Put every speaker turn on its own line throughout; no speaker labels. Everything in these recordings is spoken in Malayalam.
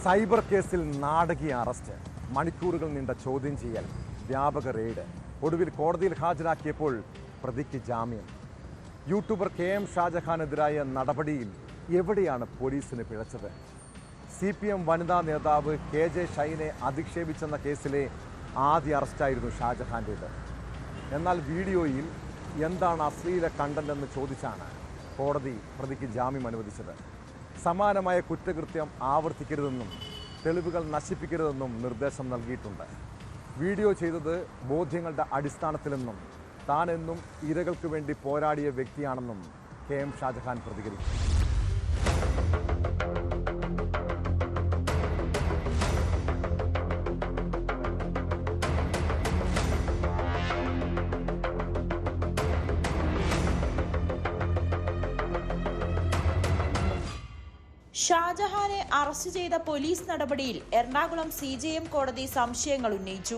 സൈബർ കേസിൽ നാടകീയ അറസ്റ്റ്, മണിക്കൂറുകൾ നീണ്ട ചോദ്യം ചെയ്യൽ, വ്യാപക റെയ്ഡ്, ഒടുവിൽ കോടതിയിൽ ഹാജരാക്കിയപ്പോൾ പ്രതിക്ക് ജാമ്യം. യൂട്യൂബർ KM ഷാജഹാനെതിരായ നടപടിയിൽ എവിടെയാണ് പോലീസിന് പിഴച്ചത്? CPM വനിതാ നേതാവ് KJ ഷൈനെ അധിക്ഷേപിച്ചെന്ന കേസിലെ ആദ്യ അറസ്റ്റായിരുന്നു ഷാജഹാൻ്റേത്. എന്നാൽ വീഡിയോയിൽ എന്താണ് അശ്ലീല കണ്ടന്റ് എന്ന് ചോദിച്ചാണ് കോടതി പ്രതിക്ക് ജാമ്യം അനുവദിച്ചത്. സമാനമായ കുറ്റകൃത്യം ആവർത്തിക്കരുതെന്നും തെളിവുകൾ നശിപ്പിക്കരുതെന്നും നിർദ്ദേശം നൽകിയിട്ടുണ്ട്. വീഡിയോ ചെയ്തത് ബോധ്യങ്ങളുടെ അടിസ്ഥാനത്തിലെന്നും താനെന്നും ഇരകൾക്ക് വേണ്ടി പോരാടിയ വ്യക്തിയാണെന്നും KM ഷാജഹാൻ പ്രതികരിച്ചു.
ഷാജഹാനെ അറസ്റ്റ് ചെയ്ത പോലീസ് നടപടിയിൽ എറണാകുളം CJM കോടതി സംശയങ്ങൾ ഉന്നയിച്ചു.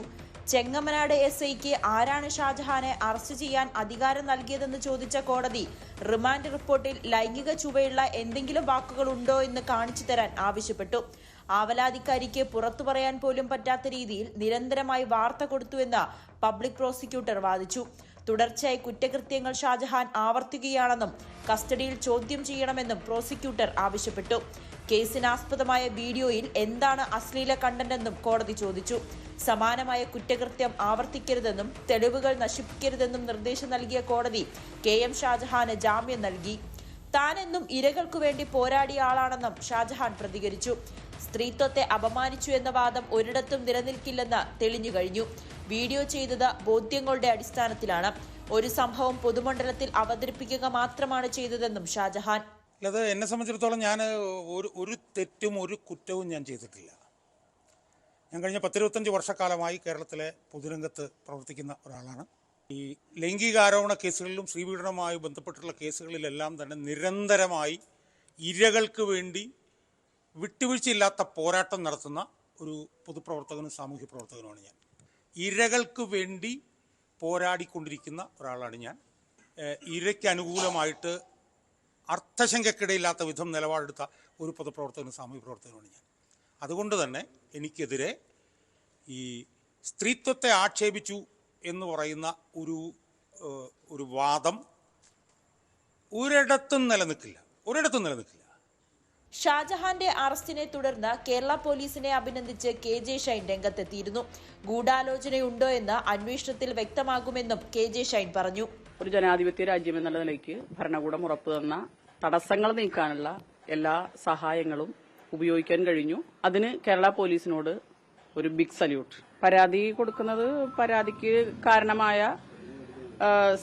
ചെങ്ങമനാട് SIക്ക് ആരാണ് ഷാജഹാനെ അറസ്റ്റ് ചെയ്യാൻ അധികാരം നൽകിയതെന്ന് ചോദിച്ച കോടതി റിമാൻഡ് റിപ്പോർട്ടിൽ ലൈംഗിക ചുവയുള്ള എന്തെങ്കിലും വാക്കുകൾ ഉണ്ടോ എന്ന് കാണിച്ചു തരാൻ ആവശ്യപ്പെട്ടു. ആവലാതിക്കാരിക്ക് പുറത്തു പറയാൻ പോലും പറ്റാത്ത രീതിയിൽ നിരന്തരമായി വാർത്ത കൊടുത്തുവെന്ന് പബ്ലിക് പ്രോസിക്യൂട്ടർ വാദിച്ചു. തുടർച്ചയായി കുറ്റകൃത്യങ്ങൾ ഷാജഹാൻ ആവർത്തിക്കുകയാണെന്നും കസ്റ്റഡിയിൽ ചോദ്യം ചെയ്യണമെന്നും പ്രോസിക്യൂട്ടർ ആവശ്യപ്പെട്ടു. കേസിനാസ്പദമായ വീഡിയോയിൽ എന്താണ് അശ്ലീല കണ്ടന്റെന്നും കോടതി ചോദിച്ചു. സമാനമായ കുറ്റകൃത്യം ആവർത്തിക്കരുതെന്നും തെളിവുകൾ നശിപ്പിക്കരുതെന്നും നിർദ്ദേശം നൽകിയ കോടതി KM ഷാജഹാന് ജാമ്യം നൽകി. താനെന്നും ഇരകൾക്കു വേണ്ടി പോരാടിയ ആളാണെന്നും ഷാജഹാൻ പ്രതികരിച്ചു. സ്ത്രീത്വത്തെ അപമാനിച്ചു എന്ന വാദം ഒരിടത്തും നിലനിൽക്കില്ലെന്ന് തെളിഞ്ഞു കഴിഞ്ഞു. വീഡിയോ ചെയ്തത് ബോധ്യങ്ങളുടെ അടിസ്ഥാനത്തിലാണ്. ഒരു സംഭവം പൊതുമണ്ഡലത്തിൽ അവതരിപ്പിക്കുക മാത്രമാണ് ചെയ്തതെന്നും ഷാജഹാൻ.
അത് എന്നെ സംബന്ധിച്ചിടത്തോളം ഞാൻ ഒരു തെറ്റും ഒരു കുറ്റവും ഞാൻ ചെയ്തിട്ടില്ല. ഞാൻ കഴിഞ്ഞ 10-25 വർഷക്കാലമായി കേരളത്തിലെ പൊതുരംഗത്ത് പ്രവർത്തിക്കുന്ന ഒരാളാണ്. ഈ ലൈംഗികാരോപണ കേസുകളിലും സ്ത്രീപീഡനവുമായി ബന്ധപ്പെട്ടുള്ള കേസുകളിലെല്ലാം തന്നെ നിരന്തരമായി ഇരകൾക്ക് വേണ്ടി വിട്ടുവീഴ്ചയില്ലാത്ത പോരാട്ടം നടത്തുന്ന ഒരു പൊതുപ്രവർത്തകനും സാമൂഹ്യ പ്രവർത്തകനുമാണ് ഞാൻ. ഇരകൾക്ക് വേണ്ടി പോരാടിക്കൊണ്ടിരിക്കുന്ന ഒരാളാണ് ഞാൻ. ഇരയ്ക്ക് അനുകൂലമായിട്ട് അർത്ഥശങ്കക്കിടയില്ലാത്ത വിധം നിലപാടെടുത്ത ഒരു പൊതുപ്രവർത്തകനും സാമൂഹ്യ പ്രവർത്തകനുമാണ് ഞാൻ. അതുകൊണ്ട് തന്നെ എനിക്കെതിരെ ഈ സ്ത്രീത്വത്തെ ആക്ഷേപിച്ചു എന്ന് പറയുന്ന ഒരു വാദം ഒരിടത്തും നിലനിൽക്കില്ല.
ഷാജഹാന്റെ അറസ്റ്റിനെ തുടർന്ന് കേരള പോലീസിനെ അഭിനന്ദിച്ച് KJ ഷൈൻ രംഗത്തെത്തിയിരുന്നു. ഗൂഢാലോചനയുണ്ടോ എന്ന് അന്വേഷണത്തിൽ വ്യക്തമാകുമെന്നും KJ ഷൈൻ പറഞ്ഞു.
ഒരു ജനാധിപത്യ രാജ്യം എന്നുള്ള നിലയ്ക്ക് ഭരണകൂടം ഉറപ്പു തന്ന തടസ്സങ്ങൾ നീക്കാനുള്ള എല്ലാ സഹായങ്ങളും ഉപയോഗിക്കാൻ കഴിഞ്ഞു. അതിന് കേരള പോലീസിനോട് ഒരു ബിഗ് സല്യൂട്ട്. പരാതി കൊടുക്കുന്നത് പരാതിക്ക് കാരണമായ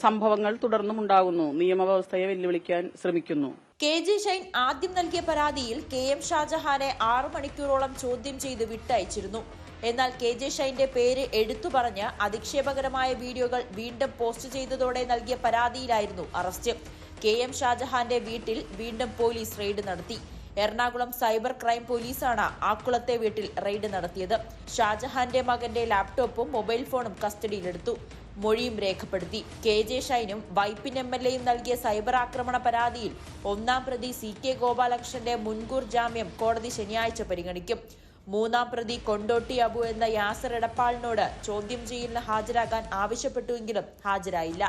സംഭവങ്ങൾ തുടർന്നും ഉണ്ടാകുന്നു. നിയമവ്യവസ്ഥയെ വെല്ലുവിളിക്കാൻ ശ്രമിക്കുന്നു.
KJ ഷൈൻ ആദ്യം നൽകിയ പരാതിയിൽ KM ഷാജഹാനെ 6 മണിക്കൂറോളം ചോദ്യം ചെയ്ത് വിട്ടയച്ചിരുന്നു. എന്നാൽ KJ ഷൈന്റെ പേര് എടുത്തു പറഞ്ഞ് അധിക്ഷേപകരമായ വീഡിയോകൾ വീണ്ടും പോസ്റ്റ് ചെയ്തതോടെ നൽകിയ പരാതിയിലായിരുന്നു അറസ്റ്റ്. KM ഷാജഹാന്റെ വീട്ടിൽ വീണ്ടും പോലീസ് റെയ്ഡ് നടത്തി. എറണാകുളം സൈബർ ക്രൈം പോലീസാണ് ആക്കുളത്തെ വീട്ടിൽ റെയ്ഡ് നടത്തിയത്. ഷാജഹാന്റെ മകന്റെ ലാപ്ടോപ്പും മൊബൈൽ ഫോണും കസ്റ്റഡിയിലെടുത്തു. മൊഴിയും രേഖപ്പെടുത്തി. KJ ഷൈനും വൈപ്പിൻ MLAയും നൽകിയ സൈബർ ആക്രമണ പരാതിയിൽ 1-ാം പ്രതി CK ഗോപാലകൃഷ്ണന്റെ മുൻകൂർ ജാമ്യം കോടതി ശനിയാഴ്ച പരിഗണിക്കും. 3-ാം പ്രതി കൊണ്ടോട്ടി അബു എന്ന യാസർ എടപ്പാളിനോട് ചോദ്യം ചെയ്യലിന് ഹാജരാകാൻ ആവശ്യപ്പെട്ടുവെങ്കിലും ഹാജരായില്ല.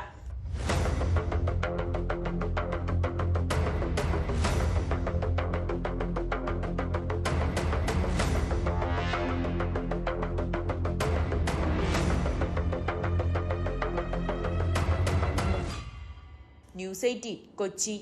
News 18 കൊച്ചി.